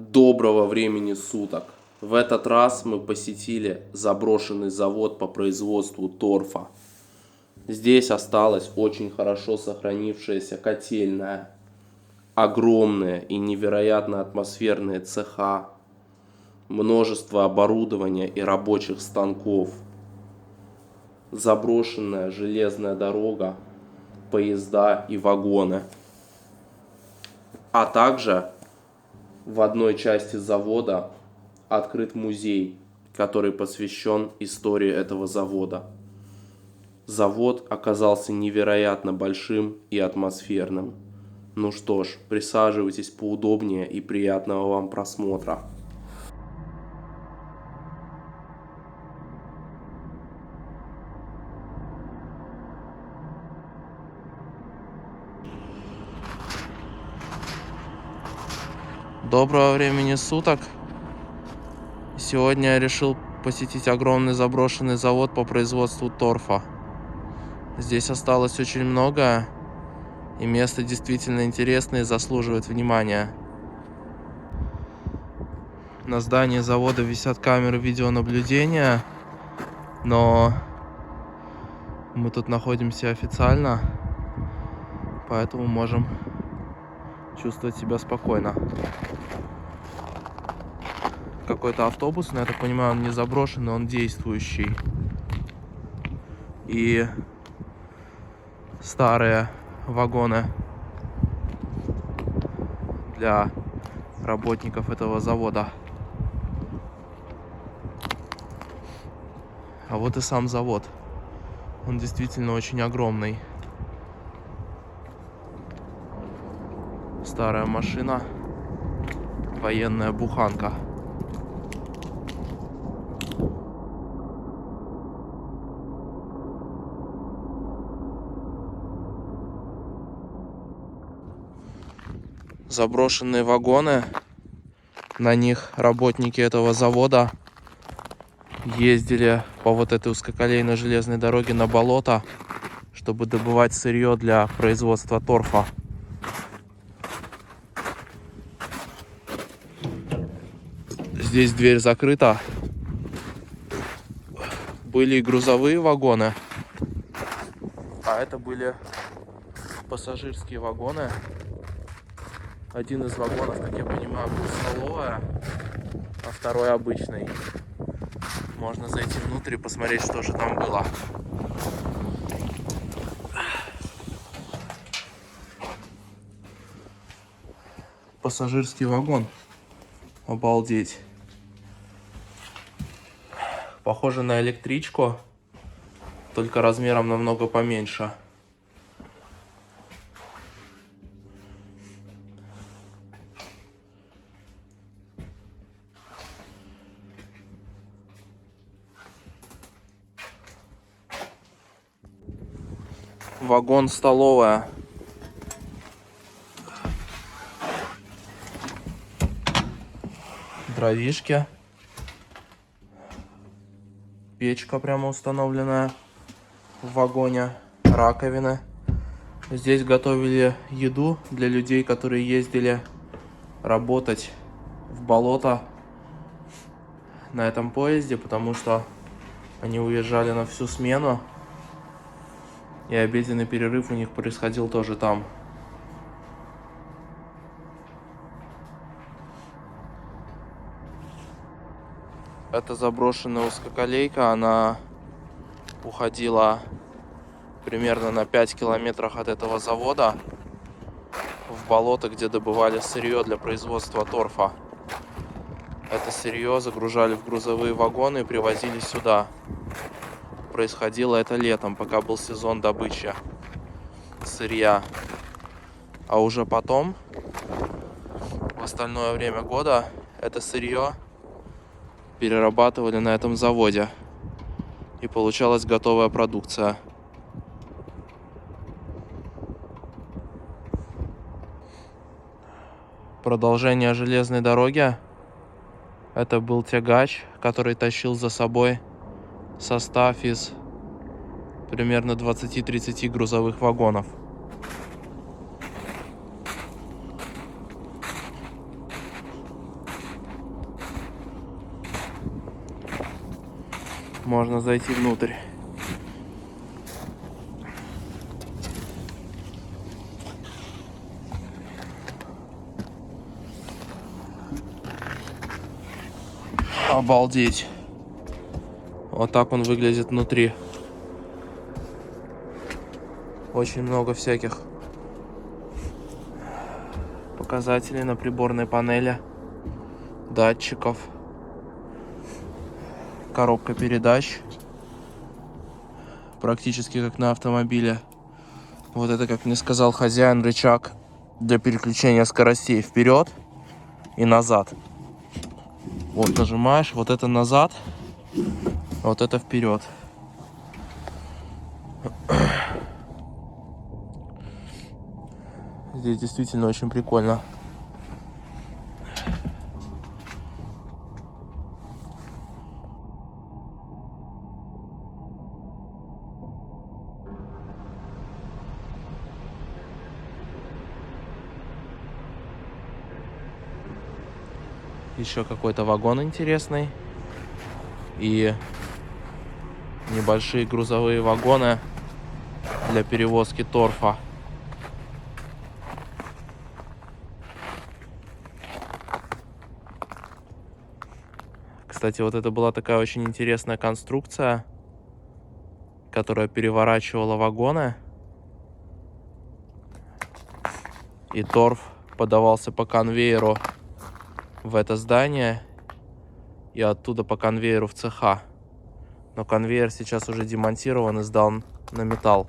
Доброго времени суток! В этот раз мы посетили заброшенный завод по производству торфа. Здесь осталась очень хорошо сохранившаяся котельная, огромные и невероятно атмосферные цеха, множество оборудования и рабочих станков, заброшенная железная дорога, поезда и вагоны, а также в одной части завода открыт музей, который посвящен истории этого завода. Завод оказался невероятно большим и атмосферным. Ну что ж, присаживайтесь поудобнее и приятного вам просмотра. Доброго времени суток! Сегодня я решил посетить огромный заброшенный завод по производству торфа. Здесь осталось очень многое, и место действительно интересное и заслуживает внимания. На здании завода висят камеры видеонаблюдения, но мы тут находимся официально, поэтому можем чувствовать себя спокойно. Какой-то автобус, но я так понимаю, он не заброшенный, он действующий. И старые вагоны для работников этого завода. А вот и сам завод. Он действительно очень огромный. Старая машина, военная буханка. Заброшенные вагоны, на них работники этого завода ездили по вот этой узкоколейной железной дороге на болото, чтобы добывать сырье для производства торфа. Здесь дверь закрыта. Были и грузовые вагоны, а это были пассажирские вагоны. Один из вагонов, как я понимаю, был столовая, а второй обычный. Можно зайти внутрь и посмотреть, что же там было. Пассажирский вагон. Обалдеть. Похоже на электричку, только размером намного поменьше. Вагон-столовая. Дровишки. Печка прямо установленная в вагоне. Раковины. Здесь готовили еду для людей, которые ездили работать в болото на этом поезде, потому что они уезжали на всю смену. И обеденный перерыв у них происходил тоже там. Эта заброшенная узкоколейка, она уходила примерно на 5 километрах от этого завода в болото, где добывали сырье для производства торфа. Это сырье загружали в грузовые вагоны и привозили сюда. Происходило это летом, пока был сезон добычи сырья. А уже потом, в остальное время года, это сырье перерабатывали на этом заводе. И получалась готовая продукция. Продолжение железной дороги. Это был тягач, который тащил за собой состав из примерно 20-30 грузовых вагонов. Можно зайти внутрь. Обалдеть. Вот так он выглядит внутри. Очень много всяких показателей на приборной панели, датчиков, коробка передач, практически как на автомобиле. Вот это, как мне сказал хозяин, рычаг для переключения скоростей вперед и назад. Вот нажимаешь, вот это назад, вот это вперед. Здесь действительно очень прикольно. Еще какой-то вагон интересный. И небольшие грузовые вагоны для перевозки торфа. Кстати, вот это была такая очень интересная конструкция, которая переворачивала вагоны. И торф подавался по конвейеру в это здание и оттуда по конвейеру в цеха. Но конвейер сейчас уже демонтирован и сдан на металл.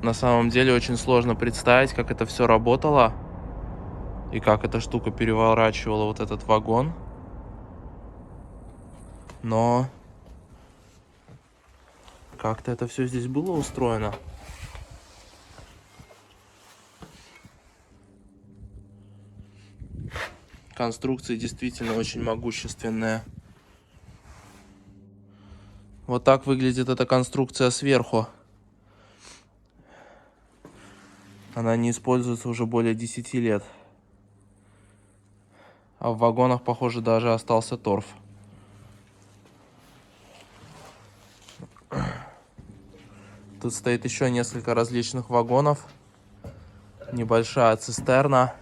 На самом деле очень сложно представить, как это все работало и как эта штука переворачивала вот этот вагон. Но как-то это все здесь было устроено. Конструкции действительно очень могущественные. Вот так выглядит эта конструкция сверху. Она не используется уже более 10 лет. А в вагонах, похоже, даже остался торф. Тут стоит еще несколько различных вагонов. Небольшая цистерна.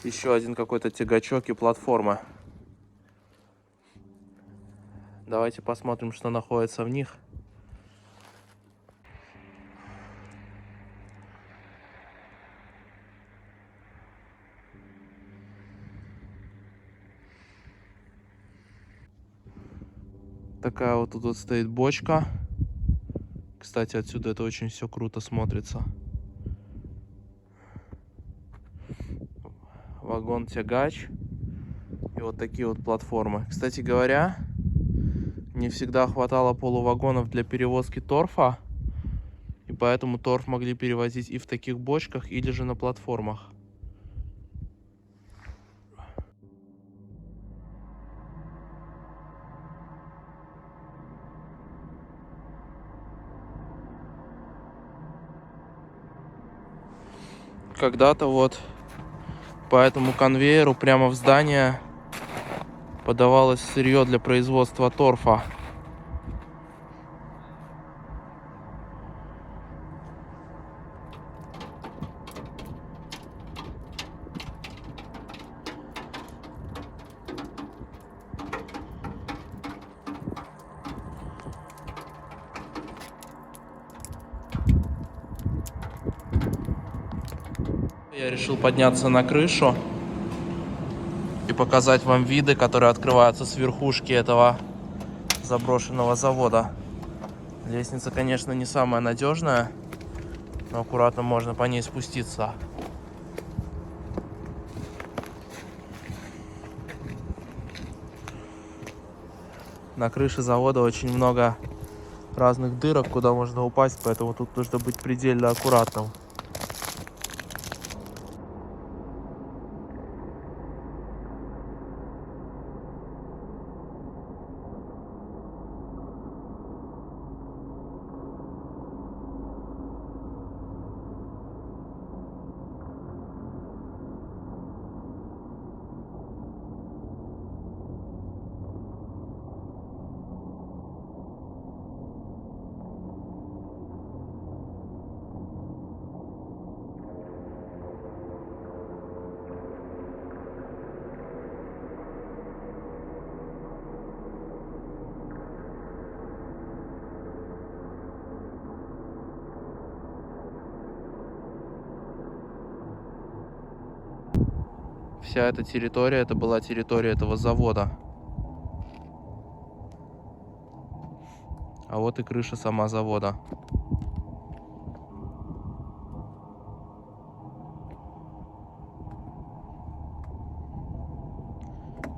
Еще один какой-то тягачок и платформа. Давайте посмотрим, что находится в них. Такая вот тут стоит бочка. Кстати, отсюда это очень все круто смотрится. Вагон-тягач. И вот такие вот платформы. Кстати говоря, не всегда хватало полувагонов для перевозки торфа. И поэтому торф могли перевозить и в таких бочках, или же на платформах. Когда-то вот по этому конвейеру прямо в здание подавалось сырье для производства торфа. Я решил подняться на крышу и показать вам виды, которые открываются с верхушки этого заброшенного завода. Лестница, конечно, не самая надежная, но аккуратно можно по ней спуститься. На крыше завода очень много разных дырок, куда можно упасть, поэтому тут нужно быть предельно аккуратным. Вся эта территория, это была территория этого завода. А вот и крыша сама завода.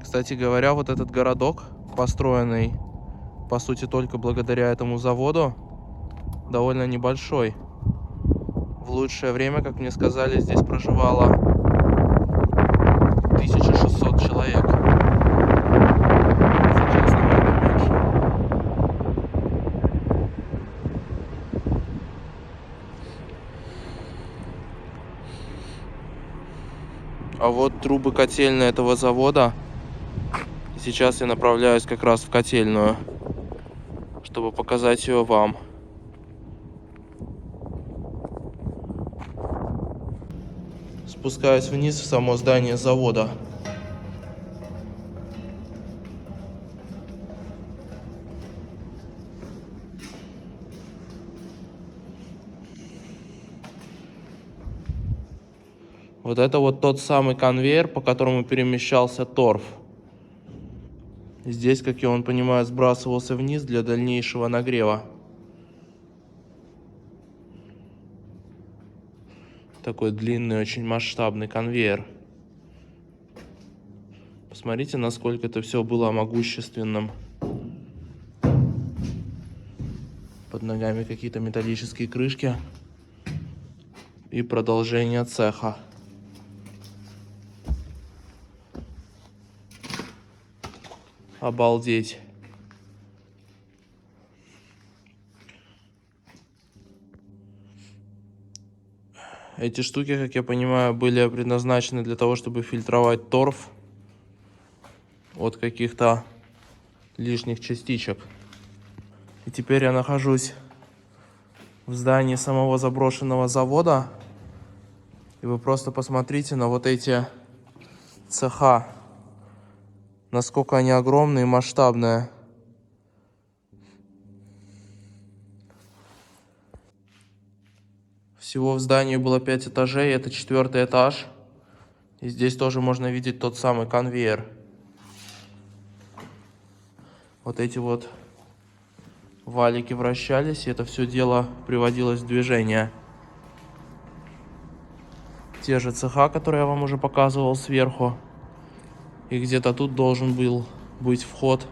Кстати говоря, вот этот городок, построенный, по сути, только благодаря этому заводу, довольно небольшой. В лучшее время, как мне сказали, здесь проживало 1600 человек. Сейчас намного меньше. А вот трубы котельной этого завода. И сейчас я направляюсь как раз в котельную, чтобы показать ее вам. Спускаюсь вниз в само здание завода. Вот это вот тот самый конвейер, по которому перемещался торф. Здесь, как я понимаю, сбрасывался вниз для дальнейшего нагрева. Такой длинный, очень масштабный конвейер. Посмотрите, насколько это все было могущественным. Под ногами какие-то металлические крышки. И продолжение цеха. Обалдеть. Эти штуки, как я понимаю, были предназначены для того, чтобы фильтровать торф от каких-то лишних частичек. И теперь я нахожусь в здании самого заброшенного завода. И вы просто посмотрите на вот эти цеха. Насколько они огромные и масштабные. Всего в здании было 5 этажей, это 4-й этаж. И здесь тоже можно видеть тот самый конвейер. Вот эти вот валики вращались, и это все дело приводилось в движение. Те же цеха, которые я вам уже показывал сверху. И где-то тут должен был быть вход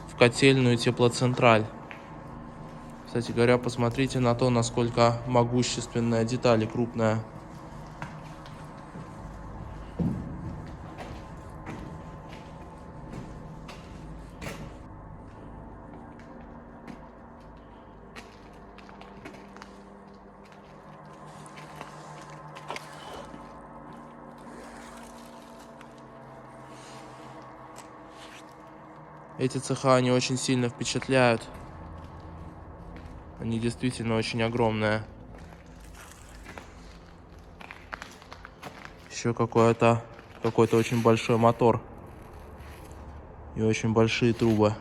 в котельную теплоцентраль. Кстати говоря, посмотрите на то, насколько могущественная деталь и крупная. Эти цеха, они очень сильно впечатляют. Они действительно очень огромные. Еще какой-то очень большой мотор. И очень большие трубы.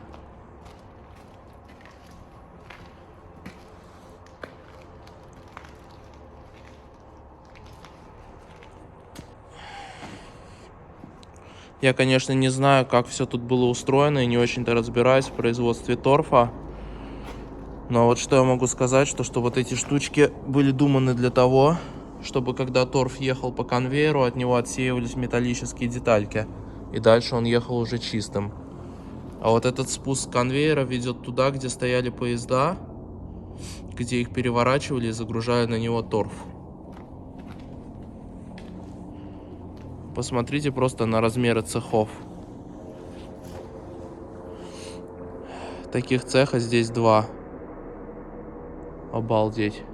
Я, конечно, не знаю, как все тут было устроено, и не очень-то разбираюсь в производстве торфа. Но вот что я могу сказать, что вот эти штучки были думаны для того, чтобы когда торф ехал по конвейеру, от него отсеивались металлические детальки. И дальше он ехал уже чистым. А вот этот спуск конвейера ведет туда, где стояли поезда, где их переворачивали и загружали на него торф. Посмотрите просто на размеры цехов. Таких цеха здесь 2. Обалдеть.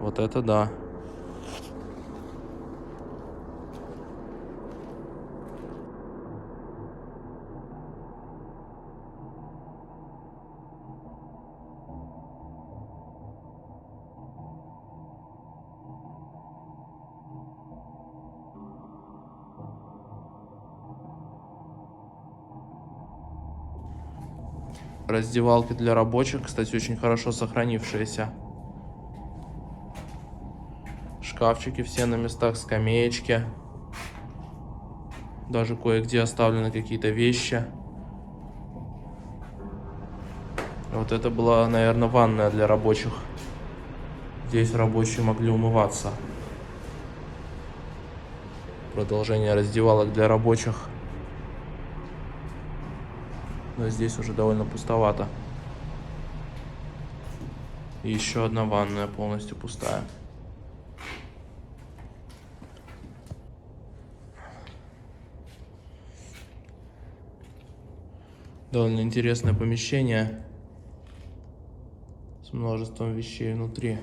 Вот это да. Раздевалки для рабочих, кстати, очень хорошо сохранившиеся. Шкафчики все на местах, скамеечки. Даже кое-где оставлены какие-то вещи. Вот это была, наверное, ванная для рабочих. Здесь рабочие могли умываться. Продолжение раздевалок для рабочих. Но здесь уже довольно пустовато. И еще одна ванная полностью пустая. Довольно интересное помещение с множеством вещей внутри.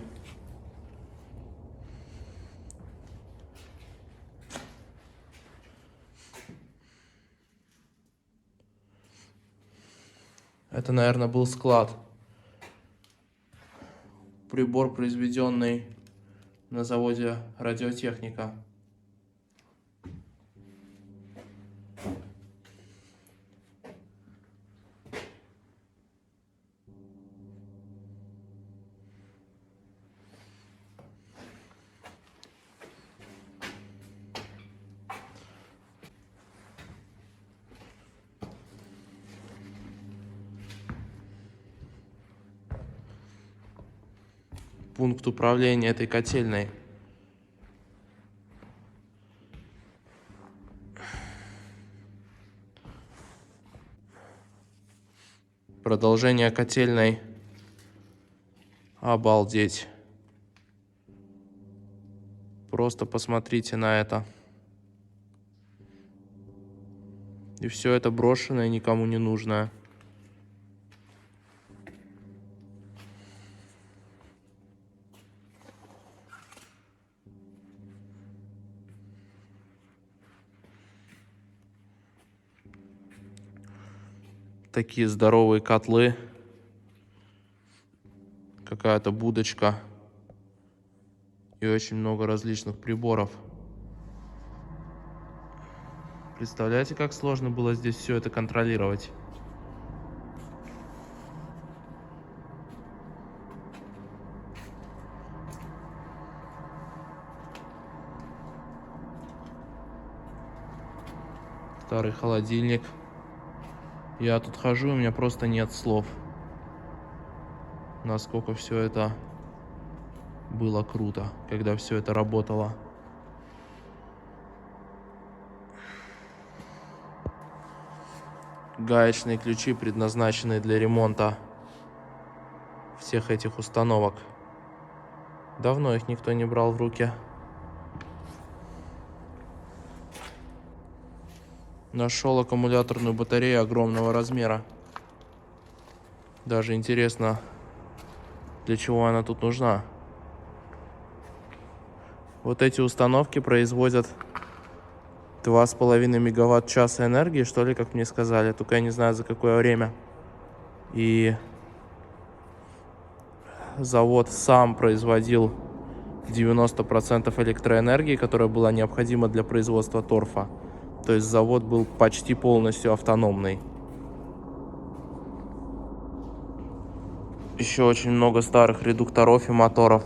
Это, наверное, был склад. Прибор, произведенный на заводе «Радиотехника». Пункт управления этой котельной. Продолжение котельной. Обалдеть. Просто посмотрите на это. И все это брошенное, никому не нужное. Такие здоровые котлы. Какая-то будочка. И очень много различных приборов. Представляете, как сложно было здесь все это контролировать? Старый холодильник. Я тут хожу, у меня просто нет слов. Насколько все это было круто, когда все это работало. Гаечные ключи, предназначенные для ремонта всех этих установок. Давно их никто не брал в руки. Нашел аккумуляторную батарею огромного размера. Даже интересно, для чего она тут нужна. Вот эти установки производят 2,5 мегаватт-часа энергии, что ли, как мне сказали. Только я не знаю, за какое время. И завод сам производил 90% электроэнергии, которая была необходима для производства торфа. То есть завод был почти полностью автономный. Еще очень много старых редукторов и моторов.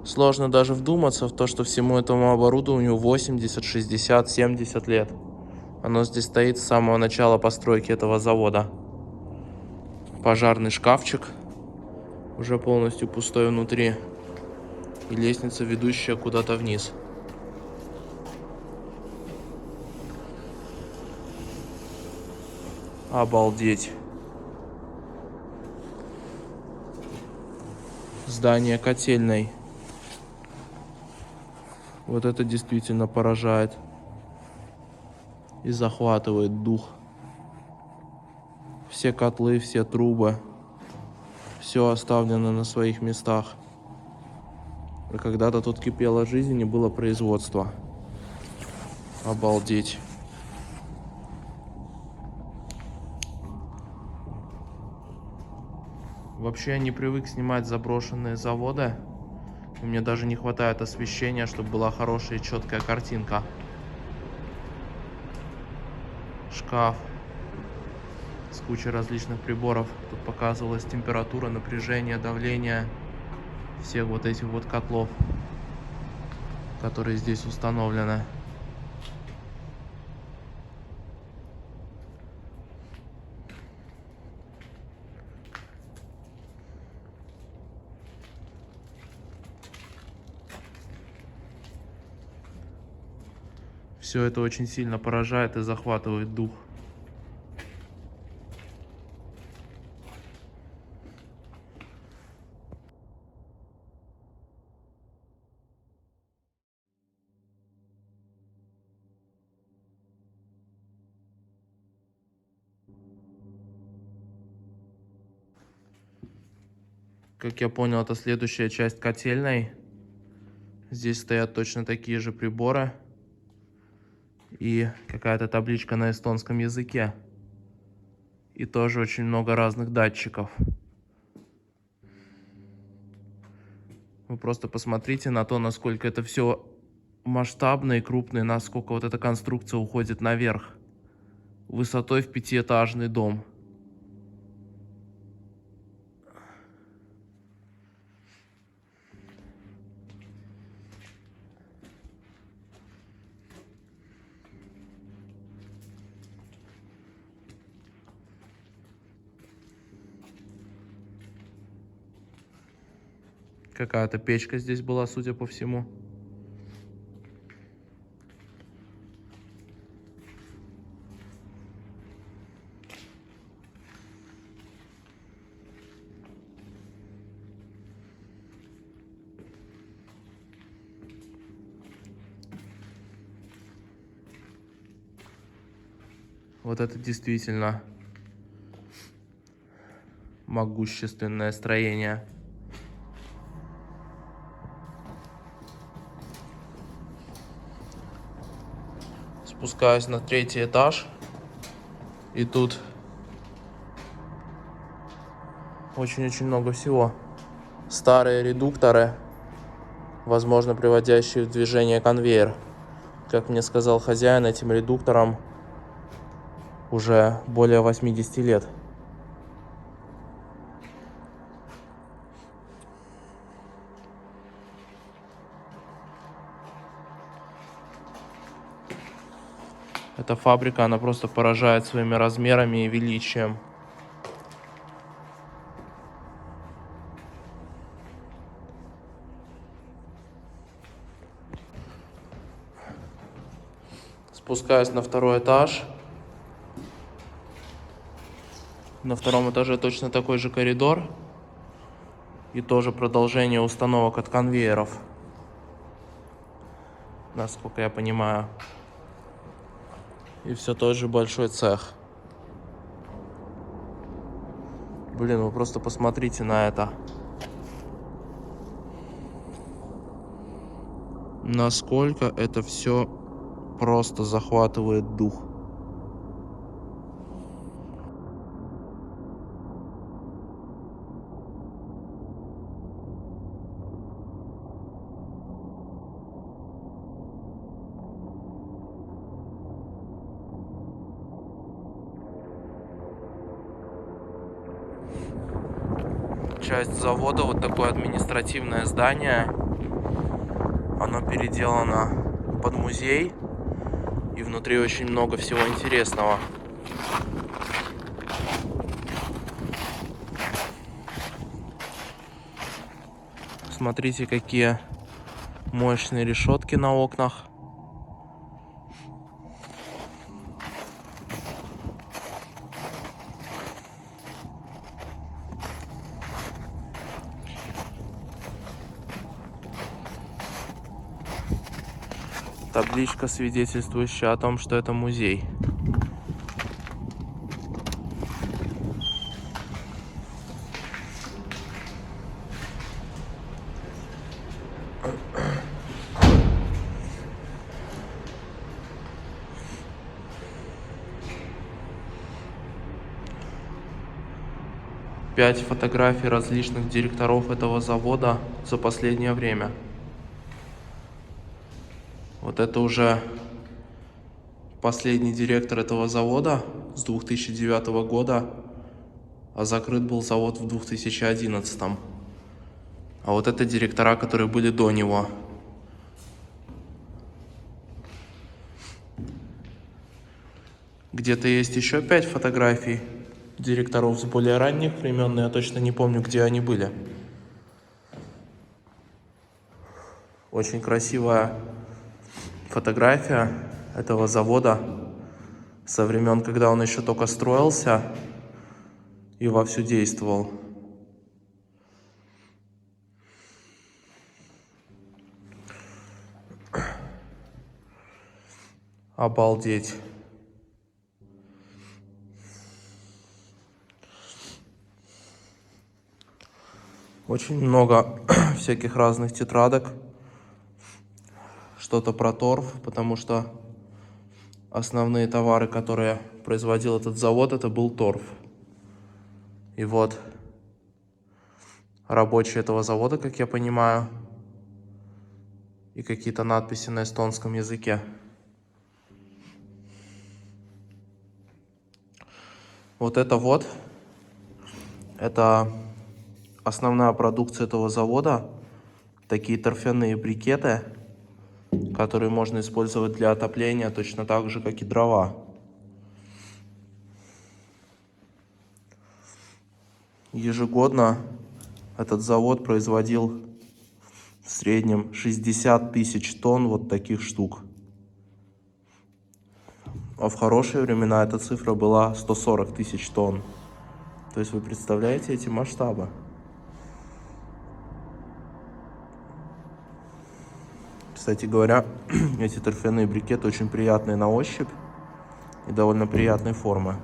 Сложно даже вдуматься в то, что всему этому оборудованию 80, 60, 70 лет. Оно здесь стоит с самого начала постройки этого завода. Пожарный шкафчик, уже полностью пустой внутри. И лестница, ведущая куда-то вниз. Обалдеть. Здание котельной. Вот это действительно поражает и захватывает дух. Все котлы, все трубы, все оставлено на своих местах. И когда-то тут кипела жизнь и было производство. Обалдеть. Вообще я не привык снимать заброшенные заводы. И мне даже не хватает освещения, чтобы была хорошая и четкая картинка. Шкаф с кучей различных приборов. Тут показывалась температура, напряжение, давление всех вот этих вот котлов, которые здесь установлены. Все это очень сильно поражает и захватывает дух. Как я понял, это следующая часть котельной. Здесь стоят точно такие же приборы. И какая-то табличка на эстонском языке. И тоже очень много разных датчиков. Вы просто посмотрите на то, насколько это все масштабно и крупно, и насколько вот эта конструкция уходит наверх. Высотой в 5-этажный дом. Какая-то печка здесь была, судя по всему. Вот это действительно могущественное строение. Спускаюсь на 3-й этаж. И тут очень-очень много всего. Старые редукторы, возможно, приводящие в движение конвейер. Как мне сказал хозяин, этим редукторам уже более 80 лет. Эта фабрика, она просто поражает своими размерами и величием. Спускаюсь на 2-й этаж. На 2-м этаже точно такой же коридор. И тоже продолжение установок от конвейеров. Насколько я понимаю. И все тот же большой цех. Блин, вы просто посмотрите на это. Насколько это все просто захватывает дух. Часть завода, вот такое административное здание. Оно переделано под музей. И внутри очень много всего интересного. Смотрите, какие мощные решетки на окнах. Табличка, свидетельствующая о том, что это музей. Пять фотографий различных директоров этого завода за последнее время. Вот это уже последний директор этого завода с 2009 года, а закрыт был завод в 2011. А вот это директора, которые были до него. Где-то есть еще 5 фотографий директоров с более ранних времен, но я точно не помню, где они были. Очень красивая фотография. этого завода со времен, когда он еще только строился и вовсю действовал. Обалдеть. Очень много всяких разных тетрадок. Что-то про торф, потому что основные товары, которые производил этот завод, это был торф. И вот рабочие этого завода, как я понимаю, и какие-то надписи на эстонском языке. Вот это основная продукция этого завода. Такие торфяные брикеты, которые можно использовать для отопления точно так же, как и дрова. Ежегодно этот завод производил в среднем 60 тысяч тонн вот таких штук. А в хорошие времена эта цифра была 140 тысяч тонн. То есть вы представляете эти масштабы? Кстати говоря, эти торфяные брикеты очень приятные на ощупь и довольно приятной формы.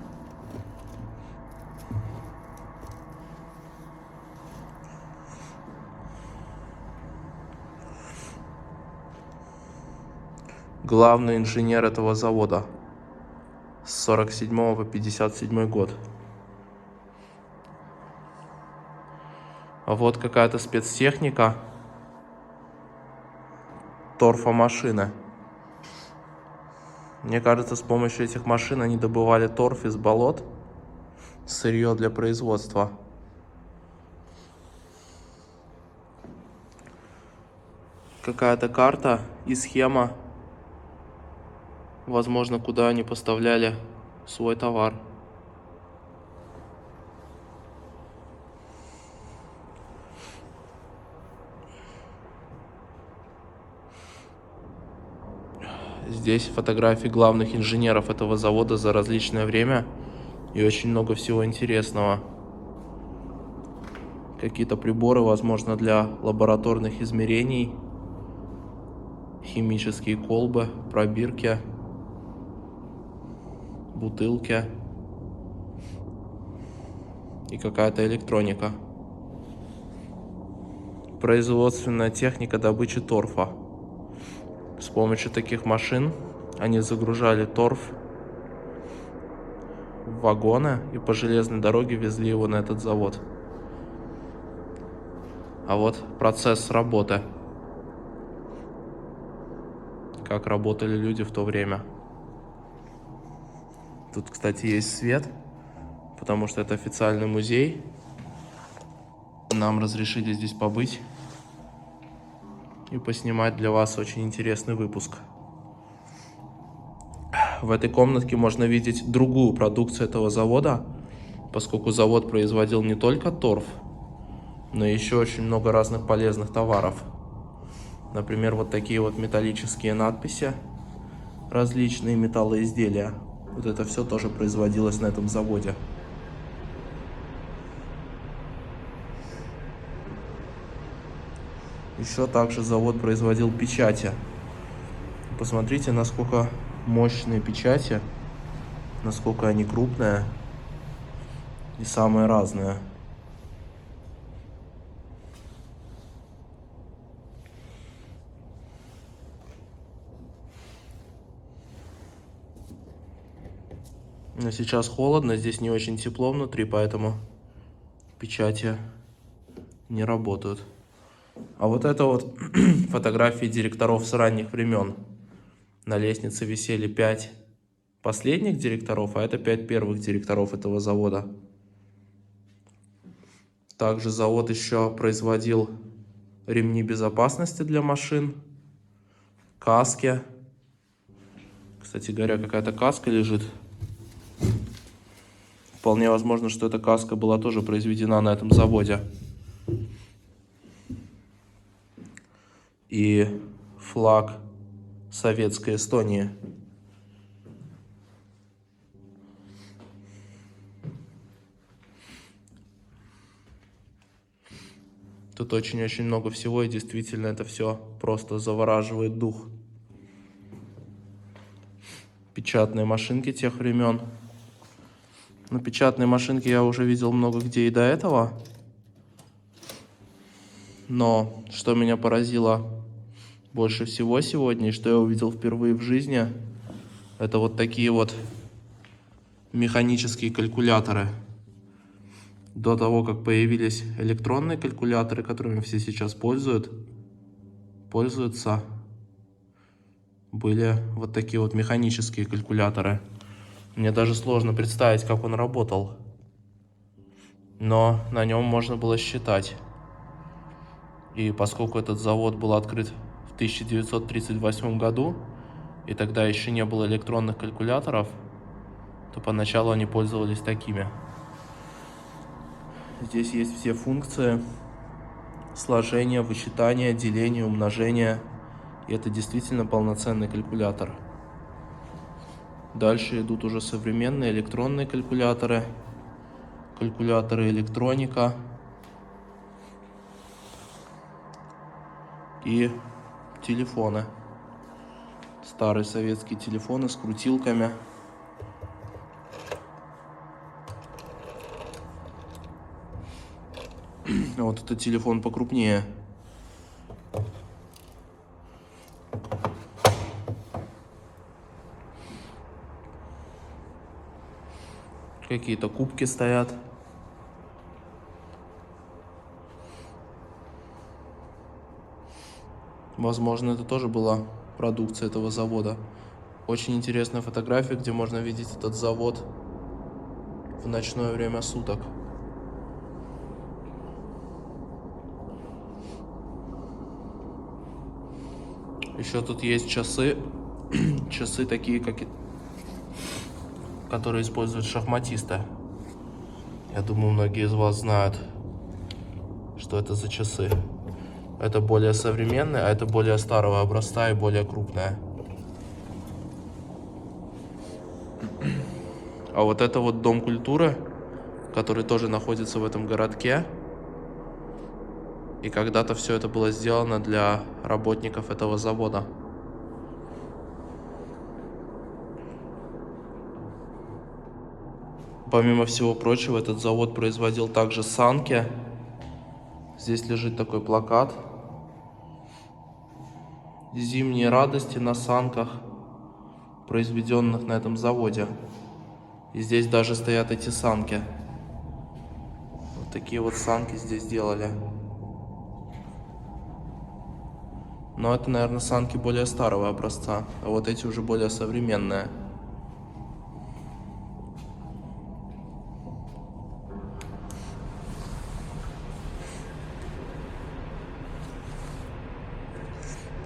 Главный инженер этого завода с 47 по 57 год. А вот какая-то спецтехника. Торфомашины. Мне кажется, с помощью этих машин они добывали торф из болот, сырье для производства. Какая-то карта и схема, возможно, куда они поставляли свой товар. Здесь фотографии главных инженеров этого завода за различное время и очень много всего интересного. Какие-то приборы, возможно, для лабораторных измерений, химические колбы, пробирки, бутылки и какая-то электроника. Производственная техника добычи торфа. С помощью таких машин они загружали торф в вагоны и по железной дороге везли его на этот завод. А вот процесс работы. Как работали люди в то время. Тут, кстати, есть свет, потому что это официальный музей. Нам разрешили здесь побыть и поснимать для вас очень интересный выпуск. В этой комнатке можно видеть другую продукцию этого завода, поскольку завод производил не только торф, но еще очень много разных полезных товаров. Например, вот такие вот металлические надписи, различные металлоизделия. Вот это все тоже производилось на этом заводе. Еще также завод производил печати. Посмотрите, насколько мощные печати, насколько они крупные и самые разные. Но сейчас холодно, здесь не очень тепло внутри, поэтому печати не работают. А вот это вот фотографии директоров с ранних времен. На лестнице висели 5 последних директоров, а это 5 первых директоров этого завода. Также завод еще производил ремни безопасности для машин, каски. Кстати говоря, какая-то каска лежит. Вполне возможно, что эта каска была тоже произведена на этом заводе. И флаг Советской Эстонии Тут очень-очень много всего, и действительно это все просто завораживает дух. Печатные машинки тех времен. Но печатные машинки я уже видел много где и до этого. Но что меня поразило больше всего сегодня, и что я увидел впервые в жизни, это вот такие вот механические калькуляторы. До того, как появились электронные калькуляторы, которыми все сейчас пользуются, были вот такие вот механические калькуляторы. Мне даже сложно представить, как он работал. Но на нем можно было считать. И поскольку этот завод был открыт в 1938 году, и тогда еще не было электронных калькуляторов, то поначалу они пользовались такими. Здесь есть все функции сложения, вычитания, деления, умножения. И это действительно полноценный калькулятор. Дальше идут уже современные электронные калькуляторы, калькуляторы электроника и телефоны. Старые советские телефоны с крутилками. Вот этот телефон покрупнее. Какие-то кубки стоят. Возможно, это тоже была продукция этого завода. Очень интересная фотография, где можно видеть этот завод в ночное время суток. Еще тут есть часы. Часы такие, которые используют шахматисты. Я думаю, многие из вас знают, что это за часы. Это более современные, а это более старого образца и более крупная. А вот это вот Дом культуры, который тоже находится в этом городке. И когда-то все это было сделано для работников этого завода. Помимо всего прочего, этот завод производил также санки. Здесь лежит такой плакат. Зимние радости на санках, произведенных на этом заводе. И здесь даже стоят эти санки. Вот такие вот санки здесь делали. Но это, наверное, санки более старого образца, а вот эти уже более современные.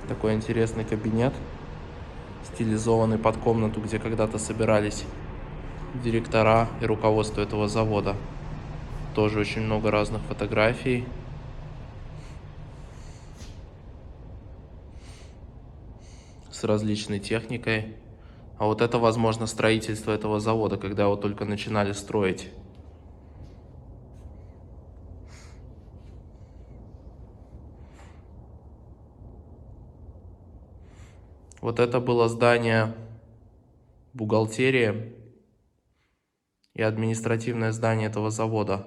Такой интересный кабинет, стилизованный под комнату, где когда-то собирались директора и руководство этого завода. Тоже очень много разных фотографий. С различной техникой. А вот это, возможно, строительство этого завода, когда его только начинали строить. Вот это было здание бухгалтерии и административное здание этого завода.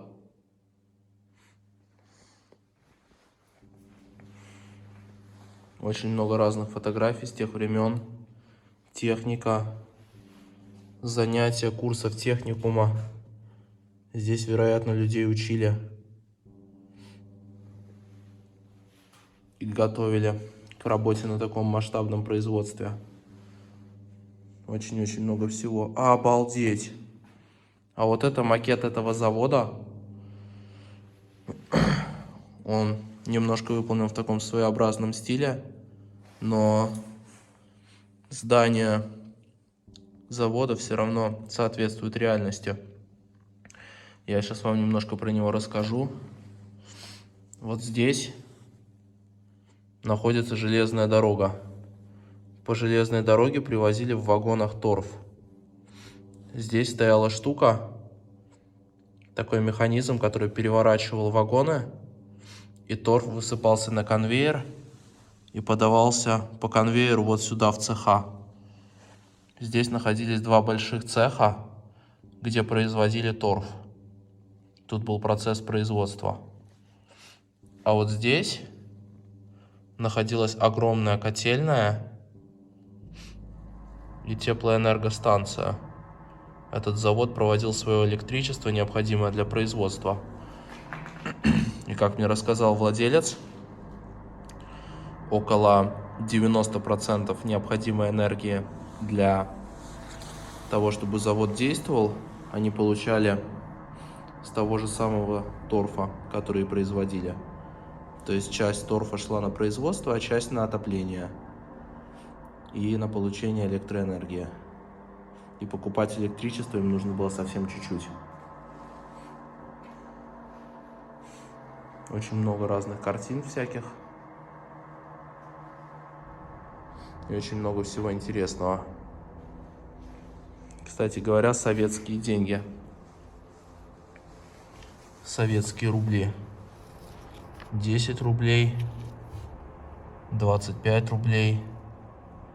Очень много разных фотографий с тех времен. Техника, занятия, курсов техникума. Здесь, вероятно, людей учили и готовили к работе на таком масштабном производстве. Очень-очень много всего. Обалдеть! А вот это макет этого завода. Он немножко выполнен в таком своеобразном стиле, но здание завода все равно соответствует реальности. Я сейчас вам немножко про него расскажу. Вот здесь находится железная дорога. По железной дороге привозили в вагонах торф. Здесь стояла штука, такой механизм, который переворачивал вагоны И торф высыпался на конвейер и подавался по конвейеру вот сюда, в цеха. Здесь находились два больших цеха, где производили торф. Тут был процесс производства. А вот здесь находилась огромная котельная и теплоэнергостанция. Этот завод проводил свое электричество, необходимое для производства. И как мне рассказал владелец, около 90% необходимой энергии для того, чтобы завод действовал, они получали с того же самого торфа, который производили. То есть часть торфа шла на производство, а часть на отопление и на получение электроэнергии. И покупать электричество им нужно было совсем чуть-чуть. Очень много разных картин всяких. И очень много всего интересного. Кстати говоря, советские деньги. Советские рубли. 10 рублей, 25 рублей,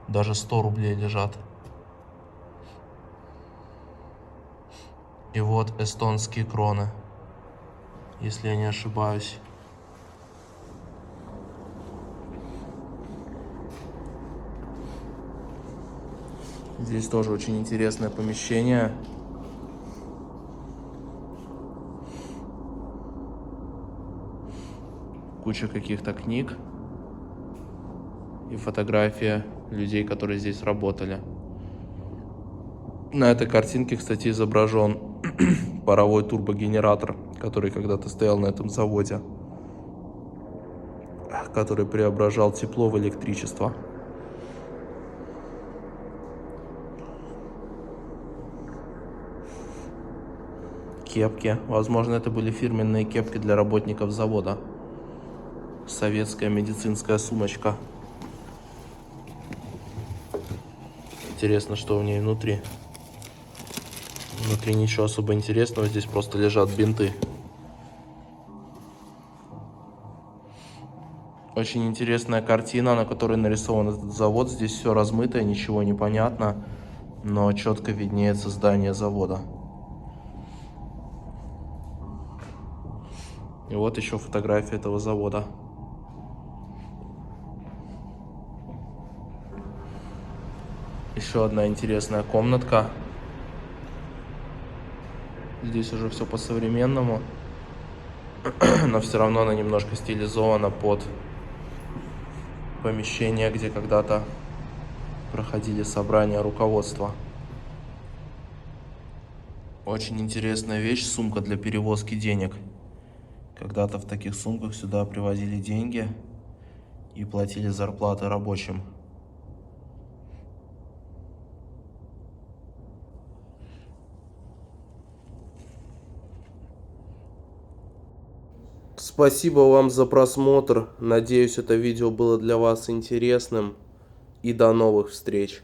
даже 100 рублей лежат. И вот эстонские кроны, если я не ошибаюсь. Здесь тоже очень интересное помещение. Куча каких-то книг и фотография людей, которые здесь работали. На этой картинке, кстати, изображен паровой турбогенератор, который когда-то стоял на этом заводе, который преображал тепло в электричество. Кепки. Возможно, это были фирменные кепки для работников завода. Советская медицинская сумочка. Интересно, что в ней внутри. Внутри ничего особо интересного, здесь просто лежат бинты. Очень интересная картина, на которой нарисован этот завод. Здесь все размыто, ничего не понятно, но четко виднеется здание завода. И вот еще фотография этого завода. Еще одна интересная комнатка. Здесь уже все по-современному, но все равно она немножко стилизована под помещение, где когда-то проходили собрания руководства. Очень интересная вещь — сумка для перевозки денег. Когда-то в таких сумках сюда привозили деньги и платили зарплаты рабочим. Спасибо вам за просмотр. Надеюсь, это видео было для вас интересным. И до новых встреч.